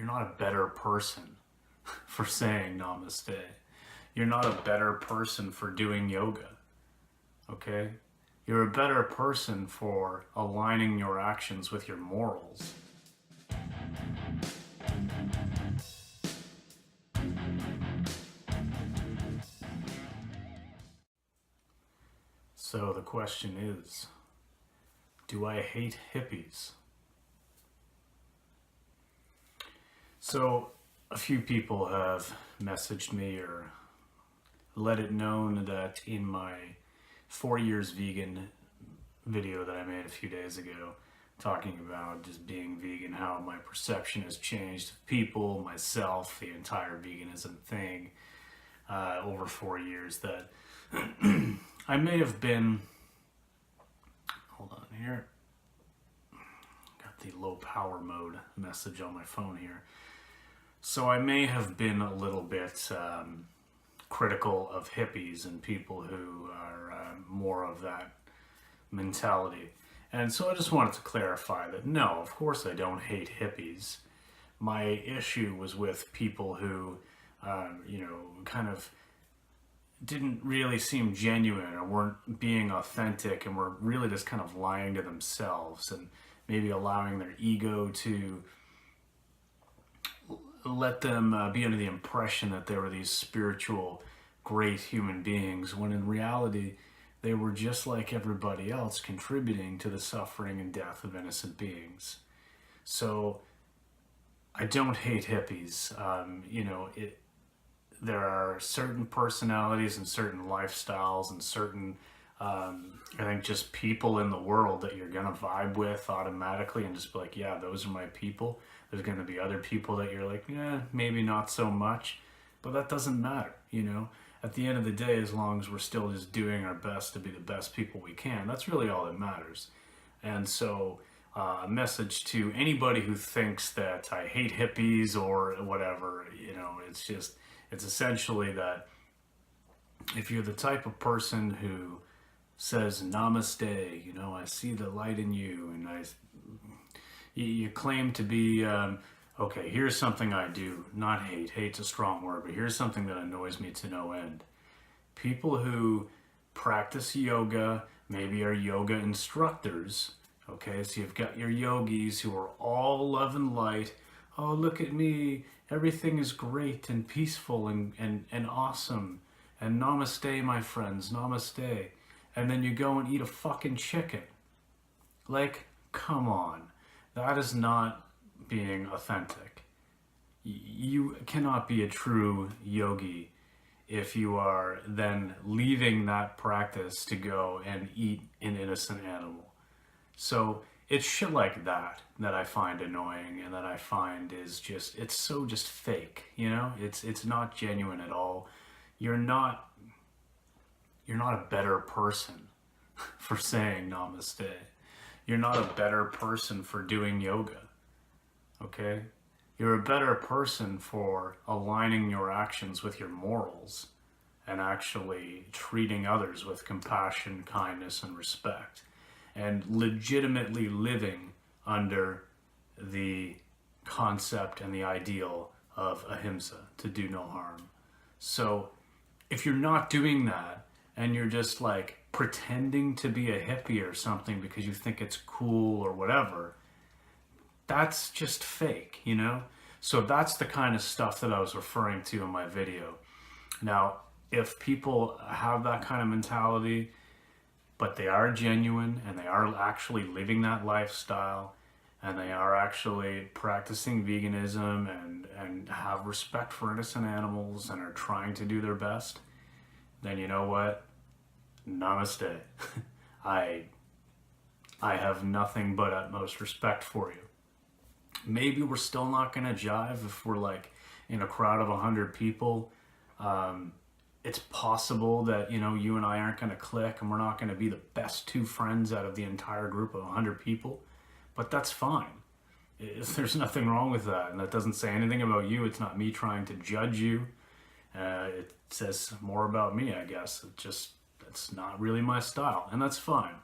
you're not a better person for saying namaste. You're not a better person for doing yoga, okay? You're a better person for aligning your actions with your morals. So the question is, do I hate hippies? So a few people have messaged me or let it known that in my 4 years vegan video that I made a few days ago, talking about just being vegan, how my perception has changed of people, myself, the entire veganism thing over 4 years, that I may have been, hold on here, got the low power mode message on my phone here. So I may have been a little bit critical of hippies and people who are more of that mentality. And so I just wanted to clarify that no, of course I don't hate hippies. My issue was with people who, kind of didn't really seem genuine or weren't being authentic and were really just kind of lying to themselves and maybe allowing their ego to let them be under the impression that they were these spiritual, great human beings, when in reality they were just like everybody else, contributing to the suffering and death of innocent beings. So I don't hate hippies. There are certain personalities and certain lifestyles and certain, I think, just people in the world that you're gonna vibe with automatically and just be like, yeah, those are my people. There's gonna be other people that you're like, yeah, maybe not so much, but that doesn't matter, At the end of the day, as long as we're still just doing our best to be the best people we can, that's really all that matters. And so a message to anybody who thinks that I hate hippies or whatever, it's essentially that if you're the type of person who says namaste, I see the light in you, and you claim to be, okay, here's something I do, not hate, hate's a strong word, but here's something that annoys me to no end. People who practice yoga, maybe are yoga instructors, okay, so you've got your yogis who are all love and light. Oh, look at me, everything is great and peaceful and awesome, and namaste, my friends, namaste. And then you go and eat a fucking chicken. Like, come on, that is not being authentic. You cannot be a true yogi if you are then leaving that practice to go and eat an innocent animal. So it's shit like that I find annoying, and that I find is just, it's so just fake, It's not genuine at all. You're not a better person for saying namaste. You're not a better person for doing yoga, okay? You're a better person for aligning your actions with your morals and actually treating others with compassion, kindness, and respect, and legitimately living under the concept and the ideal of ahimsa, to do no harm. So if you're not doing that and you're just like pretending to be a hippie or something because you think it's cool or whatever, that's just fake, So that's the kind of stuff that I was referring to in my video. Now, if people have that kind of mentality, but they are genuine and they are actually living that lifestyle and they are actually practicing veganism and have respect for innocent animals and are trying to do their best, then you know what? Namaste. I have nothing but utmost respect for you. Maybe we're still not gonna jive if we're like in a crowd of 100 people. It's possible that, you and I aren't gonna click and we're not gonna be the best two friends out of the entire group of 100 people, but that's fine. There's nothing wrong with that, and that doesn't say anything about you. It's not me trying to judge you. It says more about me, I guess. It's not really my style, and that's fine.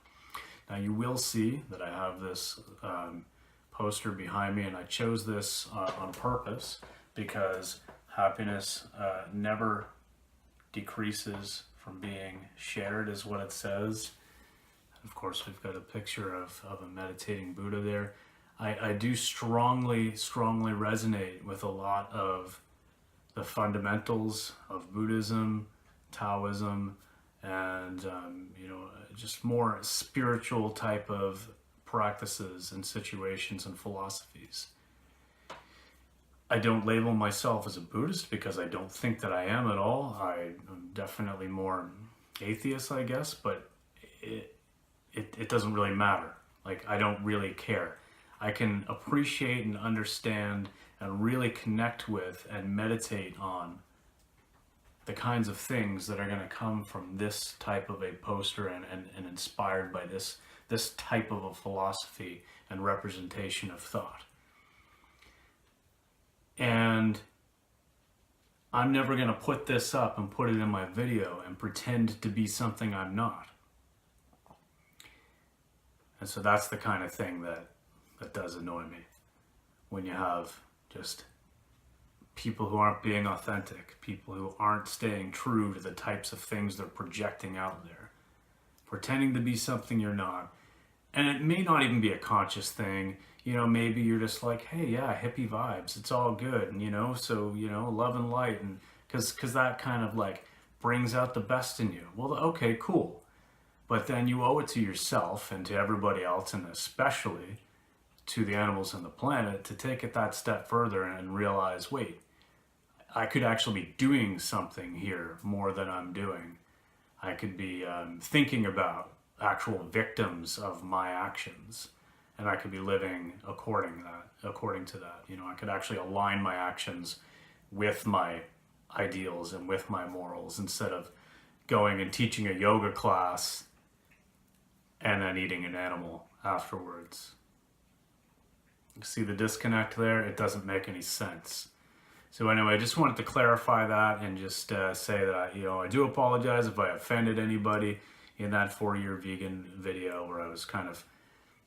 Now you will see that I have this poster behind me, and I chose this on purpose because happiness never decreases from being shared, is what it says. Of course, we've got a picture of a meditating Buddha there. I do strongly resonate with a lot of the fundamentals of Buddhism, Taoism, and just more spiritual type of practices and situations and philosophies. I don't label myself as a Buddhist because I don't think that I am at all. I'm definitely more atheist, I guess, but it doesn't really matter. Like, I don't really care. I can appreciate and understand and really connect with and meditate on the kinds of things that are going to come from this type of a poster and inspired by this type of a philosophy and representation of thought. And I'm never going to put this up and put it in my video and pretend to be something I'm not. And so that's the kind of thing that does annoy me, when you have just people who aren't being authentic, people who aren't staying true to the types of things they're projecting out there, pretending to be something you're not. And it may not even be a conscious thing. Maybe you're just like, hey, yeah, hippie vibes, it's all good, and so love and light, and because that kind of like brings out the best in you. Well, okay, cool. But then you owe it to yourself and to everybody else, and especially to the animals on the planet, to take it that step further and realize, wait, I could actually be doing something here more than I'm doing. I could be thinking about actual victims of my actions, and I could be living according to that. I could actually align my actions with my ideals and with my morals, instead of going and teaching a yoga class and then eating an animal afterwards. See the disconnect there? It doesn't make any sense. So anyway, I just wanted to clarify that and just say that I do apologize if I offended anybody in that 4-year vegan video where I was kind of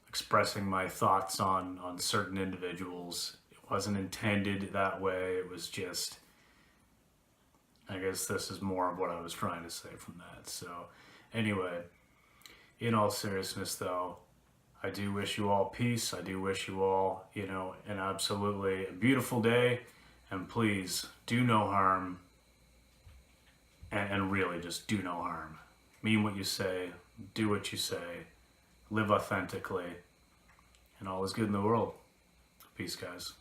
expressing my thoughts on certain individuals. It wasn't intended that way. It was just, I guess this is more of what I was trying to say from that. So anyway, in all seriousness though, I do wish you all peace. I do wish you all, an absolutely beautiful day. And please do no harm. And really just do no harm. Mean what you say. Do what you say. Live authentically. And all is good in the world. Peace, guys.